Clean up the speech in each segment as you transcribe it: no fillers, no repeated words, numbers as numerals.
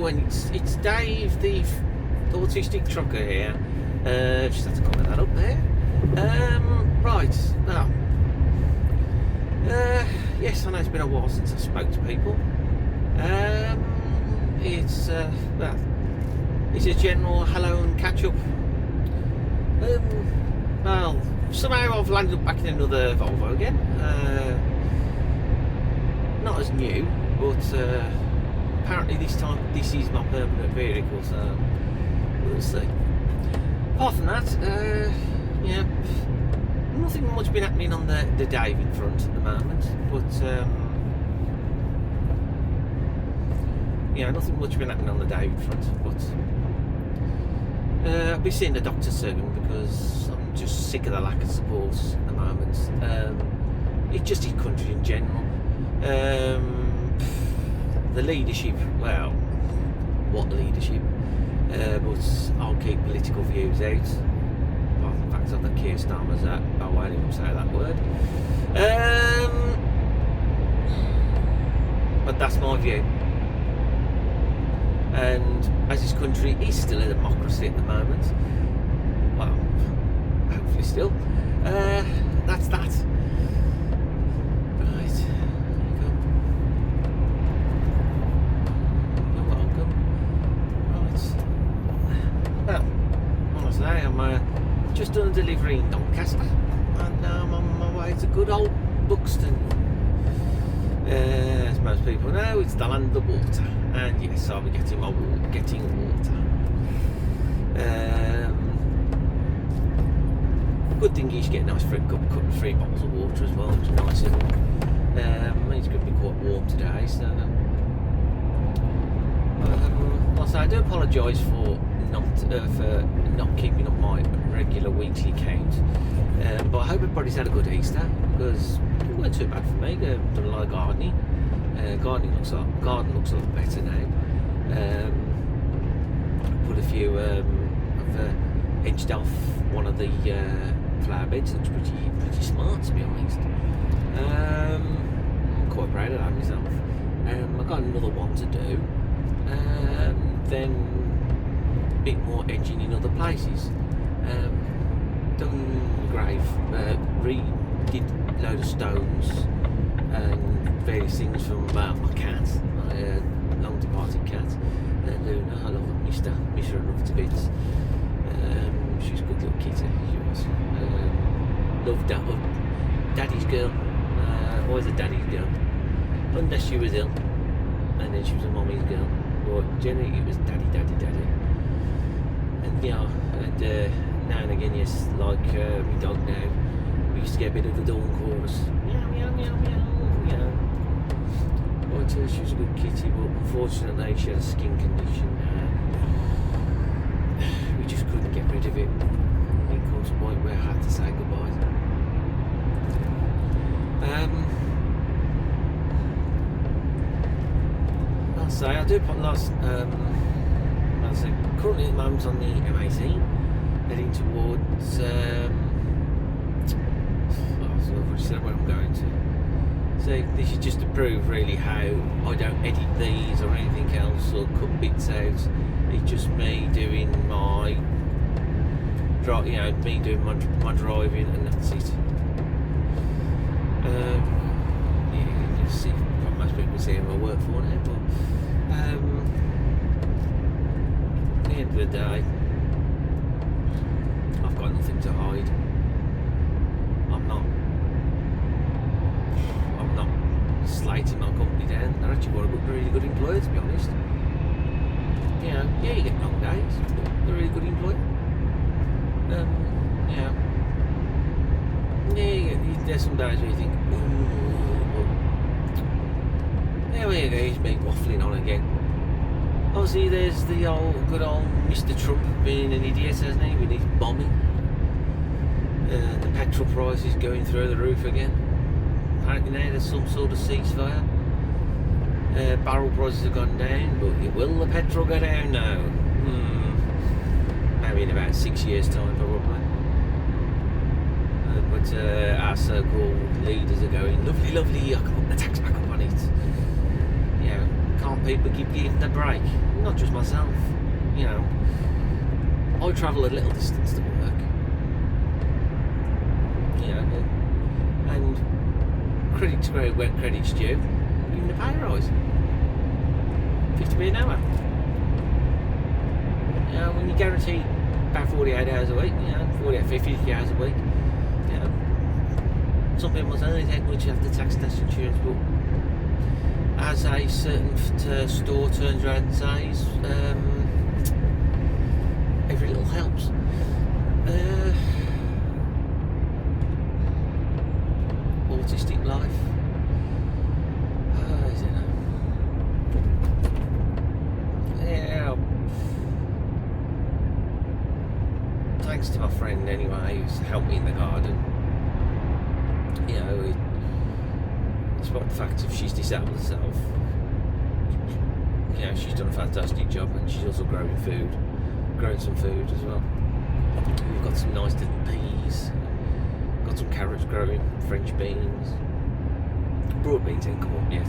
and it's Dave, the autistic trucker here. Just have to comment that up there. Right, now, yes, I know it's been a while since I spoke to people. It's a general hello and catch up. Well, somehow I've landed up back in another Volvo again. Not as new, but apparently this is my permanent vehicle, so we'll see. Apart from that, yeah, nothing much been happening on the David front at the moment, but yeah, nothing much been happening on the David front, but I'll be seeing the doctor soon because I'm just sick of the lack of support at the moment. It's just his country in general. The leadership, well, what leadership? But I'll keep political views out. Well, in fact, I've got Keir Starmer's that. I won't even say that word. But that's my view. And as this country is still a democracy at the moment, well, hopefully still, that's that. Right, there you go. You're welcome. Right. Well, honestly, I'm just done a delivery in Doncaster, and now I'm on my way to good old Buxton. As most people know, it's the land of water, and yes, I'll be getting water. Good thing is you get a nice free bottles of water as well, which is nice. It's going to be quite warm today, so also I do apologise for not keeping up my regular weekly count, but I hope everybody's had a good Easter, because it wasn't too bad for me. I've done a lot of gardening. Garden looks a lot better now. Put a few I've edged off one of the flower beds. Looks pretty smart, to be honest. I'm quite proud of that myself. I've got another one to do. Then a bit more edging in other places. Done grave, redid a load of stones and various things from my cat, my long departed cat, Luna. I love her, miss her enough to bits. She's a good little kitty, she was. Loved that, daddy's girl, always a daddy's girl, unless she was ill, and then she was a mommy's girl, but generally it was daddy. And yeah, and now and again, yes, like my dog now, we used to get a bit of the dawn chorus, meow meow meow meow, you know. But she was a good kitty, but unfortunately she had a skin condition and we just couldn't get rid of it. It got to a point where I had to say goodbye. I'll say I do put last. I'll say currently at the moment on the M18, heading towards. So I've already said where I'm going to. So this is just to prove really how I don't edit these or anything else or cut bits out. It's just me doing my, me doing my driving, and that's it. Yeah, you see, most people see I work for now, but at the end of the day, I've got nothing to hide. I'm not slating my company down. They're actually got a really good employer, to be honest. Yeah, you get long days, but they're a really good employer. There's some days where you think, ooh, but there you go, he's been waffling on again. Obviously, there's the good old Mr. Trump being an idiot, hasn't he, with his bombing. The petrol prices going through the roof again. Apparently now there's some sort of ceasefire. Barrel prices have gone down, but will the petrol go down now? Maybe in about 6 years' time, probably. But our so-called leaders are going, lovely, I can put the tax back up on it. Yeah, can't people give you a break? Not just myself, you know. I travel a little distance to work, you know, and credit's great where credit's due. Give them a pay rise, 50p an hour. You know, when you guarantee about 48 hours a week, you know, 50 hours a week, you know, some people say they take much after tax, insurance, but as a certain store turns around and says, every little helps. Autistic life. Is it? Yeah. Thanks to my friend anyway, who's helped me in the garden. You know, despite the fact that she's disabled herself, you know, she's done a fantastic job, and she's also growing some food as well. We've got some nice little peas, got some carrots growing, French beans, broad beans ain't come up yet.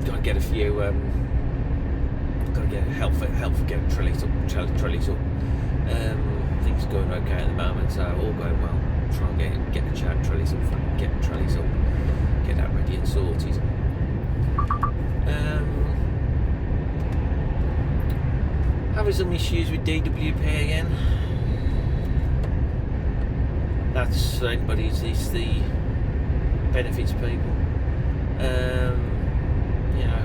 Got to get a few, got to get help get trellis up. Things are going okay at the moment, so all going well. Try and get the trellis up, get that ready and sorted. Having some issues with DWP again. That's for anybody who's the benefits people. You know,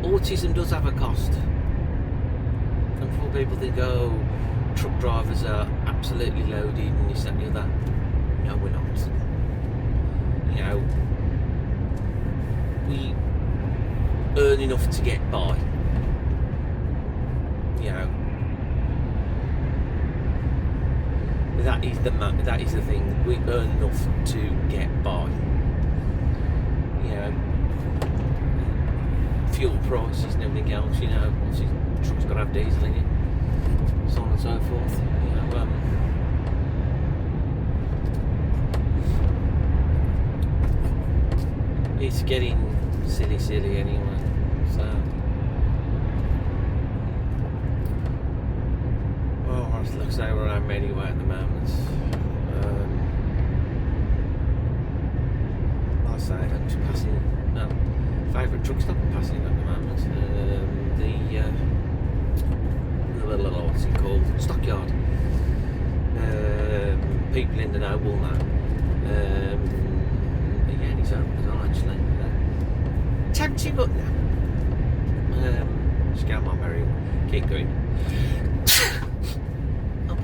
autism does have a cost. And before people think, oh, truck drivers are absolutely loaded and this, that and the other. No, we're not. You know, we earn enough to get by. You know, that is the thing. We earn enough to get by. You know, fuel prices and everything else. You know, obviously, the truck's got to have diesel in it, so on and so forth. You know, it's getting silly anyway. So. It looks like we're on anyway at the moment. Like I say, I'm just passing. No, favourite truck stop I'm passing at the moment. What's it called? Stockyard. People in the know will know. Again, he's open as well, actually. Tempting, but no. Just get on my merry. Keep going.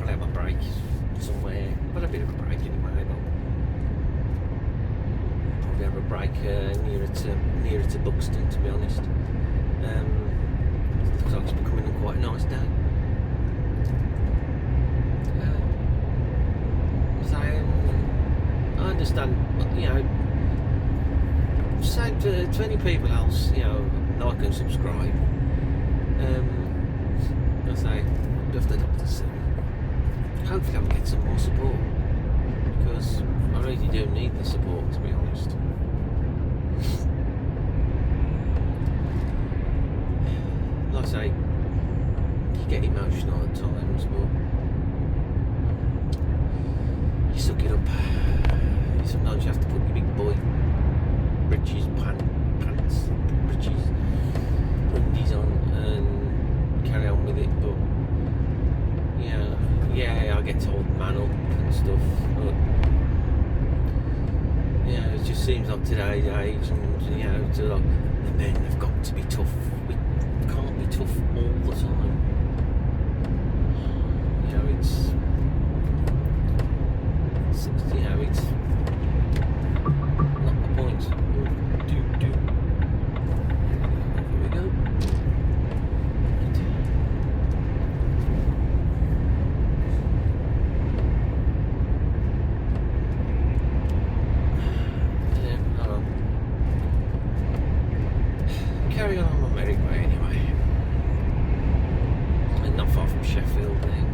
My break somewhere, but a bit of a break anyway. Probably have a break nearer to Buxton, to be honest. Looks like it's becoming quite a nice day. So I understand, you know. Say to any people else, you know, like and subscribe. I say, just the doctor soon. Hopefully I'll get some more support, because I really do need the support, to be honest. Like I say, you get emotional at times, but you suck it up. Sometimes you have to put your big boy britches, pants, britches, undies on and carry on with it, but yeah, I get told man up and stuff, but yeah, it just seems like today's age, and you know, like, the men have got to be tough. We can't be tough all the time. You know, it's not the point. Here we go. Carry on my merry way anyway. And not far from Sheffield then.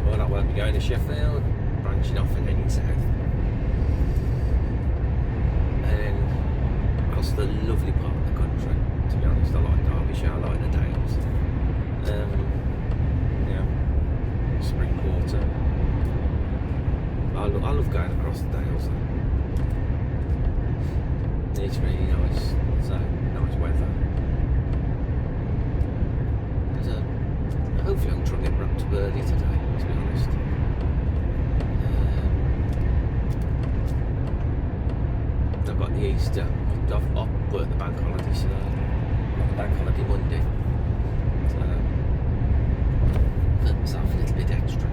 Well, I won't be going to Sheffield, branching off and heading south. a lovely part of the country, to be honest. I like Derbyshire, I like the Dales. Spring Quarter. I love going across the Dales. It's really nice. It's nice weather. Hopefully I'll try and get up to Birdie today, to be honest. I've got the Easter. I've worked the bank holiday, so bank holiday Monday. So put myself a little bit extra.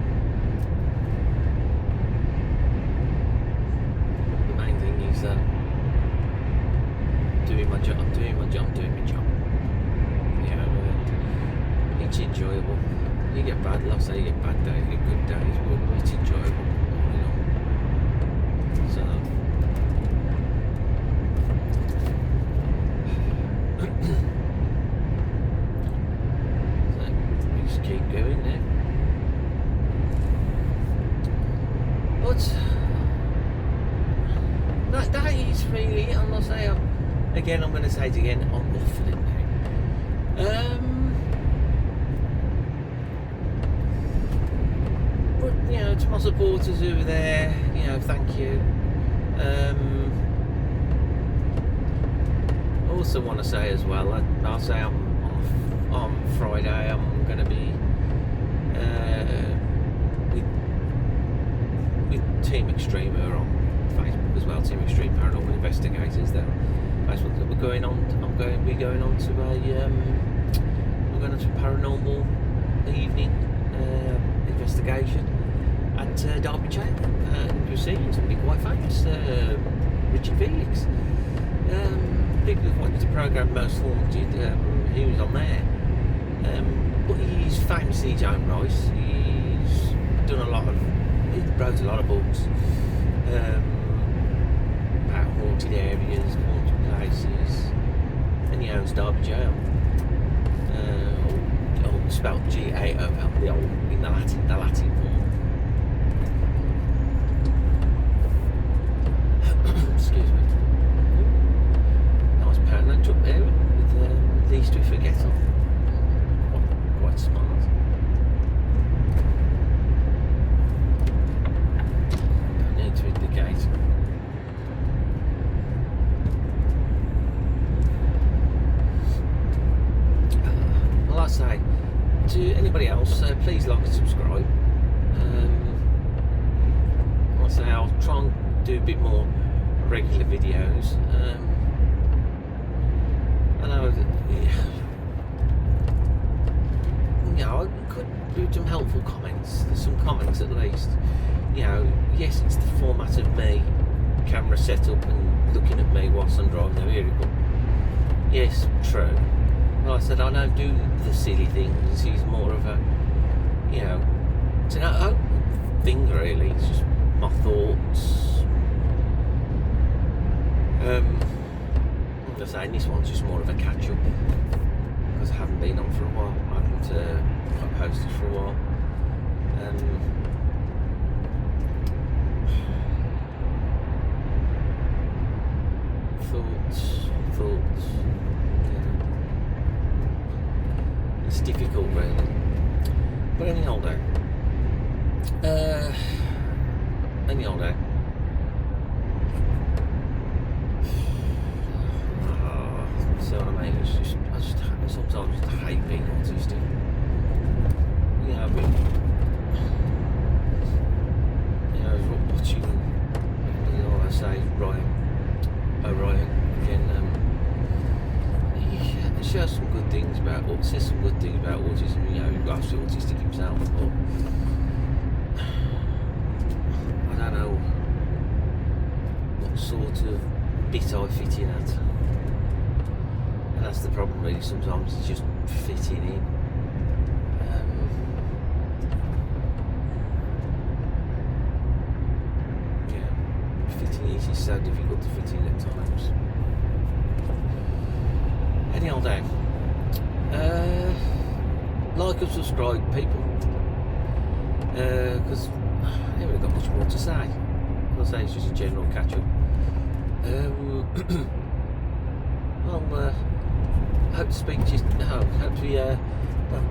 The main thing is doing my job. It's enjoyable. You get bad, like I say, you get bad days, you get good days, but it's enjoyable, you know. So we just keep going there. But that is really, I'm not saying, I'm going to say it again, I'm waffling now. But, to my supporters over there, thank you. I also want to say as well, I'll say on Friday I'm going to be with Team Extreme on Facebook as well, Team Extreme Paranormal Investigators there. We're going on to a paranormal evening investigation at Derbyshire, and you'll see it's going to be quite famous. Richard Felix, people who've watched the programme Most Haunted, he was on there, but he's famous in his own right. He wrote a lot of books about haunted areas, haunted places, and he owns Derby Jail. Spelled G-A-O-L, in the Latin form. Excuse me. Nice pound lunch up there with these two forget of. Quite smart. Don't need to indicate. Well, I say, to anybody else, please like and subscribe. I'll try and do a bit more regular videos. I know, I could do some helpful comments. There's some comments at least. Yes, it's the format of me, camera set up and looking at me whilst I'm driving the vehicle. Yes, true. Like I said, I don't do the silly things. He's more of a, it's an open thing really. It's just my thoughts. I'm saying this one's just more of a catch up because I haven't been on for a while. I haven't posted for a while. Thoughts. It's difficult really, but any old day. So what I mean, sometimes I hate being autistic. I was watching, I say Ryan O'Ryan again. He shares some good things about, or says some good things about autism. He's actually autistic himself, but I don't know what sort of bit I fit in at. And that's the problem really, sometimes it's just fitting in. Fitting in is so difficult to fit in at times. Any old day. Like and subscribe, people, because I haven't really got much more to say. I'll say it's just a general catch up. I'll hope to speak to you.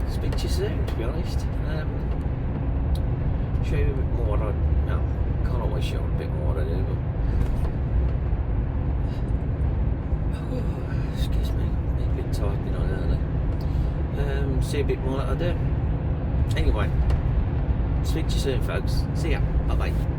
Speak to you soon. To be honest, show you a bit more. Can't always show a bit more. I do, but excuse me, I'm a bit tired, been on early. See a bit more like I do. Anyway, speak to you soon, folks. See ya. Bye bye.